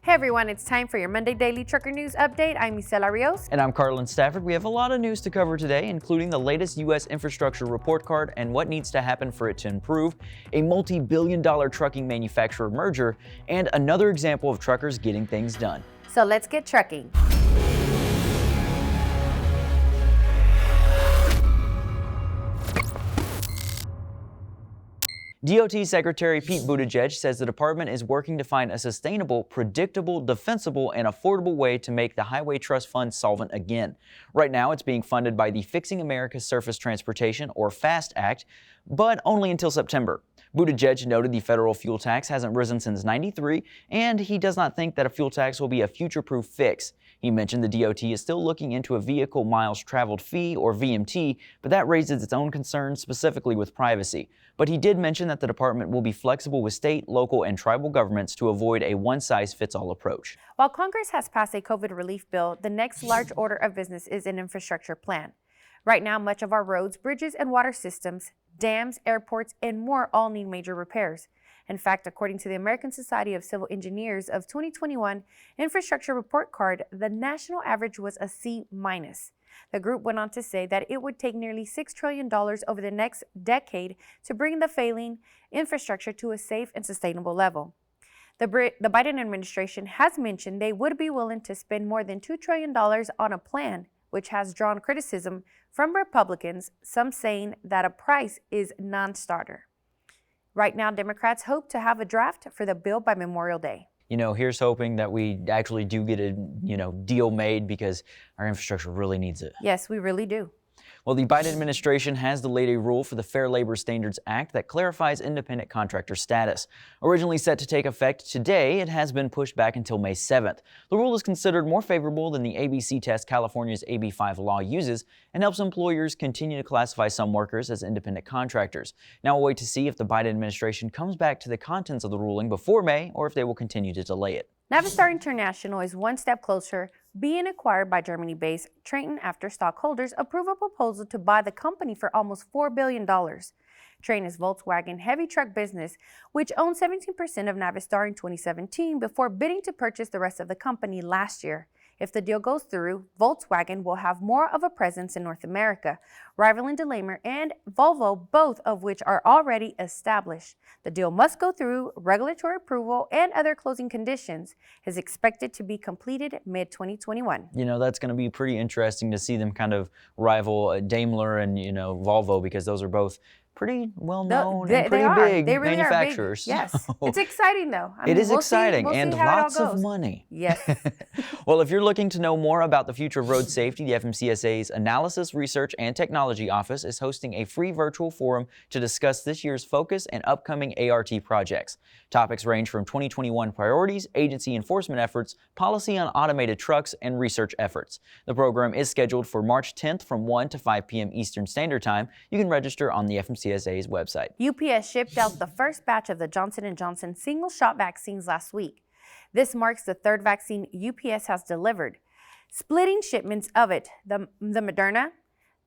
Hey everyone, it's time for your Monday Daily Trucker News Update. I'm Isela Rios. And I'm Carlin Stafford. We have a lot of news to cover today, including the latest U.S. infrastructure report card and what needs to happen for it to improve, a multi-billion-dollar trucking manufacturer merger, and another example of truckers getting things done. So let's get trucking. DOT Secretary Pete Buttigieg says the department is working to find a sustainable, predictable, defensible, and affordable way to make the Highway Trust Fund solvent again. Right now, it's being funded by the Fixing America's Surface Transportation, or FAST Act, but only until September. Buttigieg noted the federal fuel tax hasn't risen since '93, and he does not think that a fuel tax will be a future-proof fix. He mentioned the DOT is still looking into a vehicle miles traveled fee, or VMT, but that raises its own concerns, specifically with privacy. But he did mention that the department will be flexible with state, local, and tribal governments to avoid a one-size-fits-all approach. While Congress has passed a COVID relief bill, the next large order of business is an infrastructure plan. Right now, much of our roads, bridges, and water systems, dams, airports, and more all need major repairs. In fact, according to the American Society of Civil Engineers of 2021 infrastructure report card, the national average was a C-. The group went on to say that it would take nearly $6 trillion over the next decade to bring the failing infrastructure to a safe and sustainable level. The Biden administration has mentioned they would be willing to spend more than $2 trillion on a plan, which has drawn criticism from Republicans, some saying that a price is non-starter. Right now, Democrats hope to have a draft for the bill by Memorial Day. Here's hoping that we actually do get a, deal made, because our infrastructure really needs it. Yes, we really do. Well, the Biden administration has delayed a rule for the Fair Labor Standards Act that clarifies independent contractor status. Originally set to take effect today, it has been pushed back until May 7th. The rule is considered more favorable than the ABC test California's AB5 law uses and helps employers continue to classify some workers as independent contractors. Now we'll wait to see if the Biden administration comes back to the contents of the ruling before May, or if they will continue to delay it. Navistar International is one step closer being acquired by Germany-based Traton after stockholders approve a proposal to buy the company for almost $4 billion. Traton is Volkswagen heavy truck business, which owned 17% of Navistar in 2017 before bidding to purchase the rest of the company last year. If the deal goes through, Volkswagen will have more of a presence in North America, rivaling Daimler and Volvo, both of which are already established. The deal must go through regulatory approval and other closing conditions. It is expected to be completed mid-2021. That's going to be pretty interesting to see them kind of rival Daimler and, Volvo, because those are both pretty well-known and pretty big really manufacturers. Big. Yes. It's exciting, though. It is exciting and lots of money. Yes. Well, if you're looking to know more about the future of road safety, the FMCSA's Analysis, Research, and Technology Office is hosting a free virtual forum to discuss this year's focus and upcoming ART projects. Topics range from 2021 priorities, agency enforcement efforts, policy on automated trucks, and research efforts. The program is scheduled for March 10th from 1 to 5 p.m. Eastern Standard Time. You can register on the FMCSA's website. UPS shipped out the first batch of the Johnson & Johnson single-shot vaccines last week. This marks the third vaccine UPS has delivered, splitting shipments of it, the Moderna,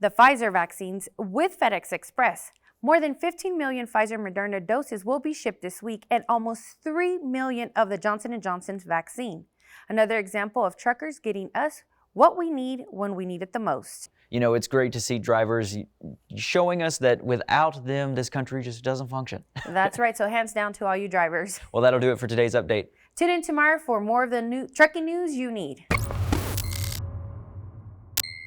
the Pfizer vaccines, with FedEx Express. More than 15 million Pfizer-Moderna doses will be shipped this week, and almost 3 million of the Johnson & Johnson's vaccine. Another example of truckers getting us what we need when we need it the most. It's great to see drivers showing us that without them, this country just doesn't function. That's right. So hands down to all you drivers. Well, that'll do it for today's update. Tune in tomorrow for more of the new trucking news you need.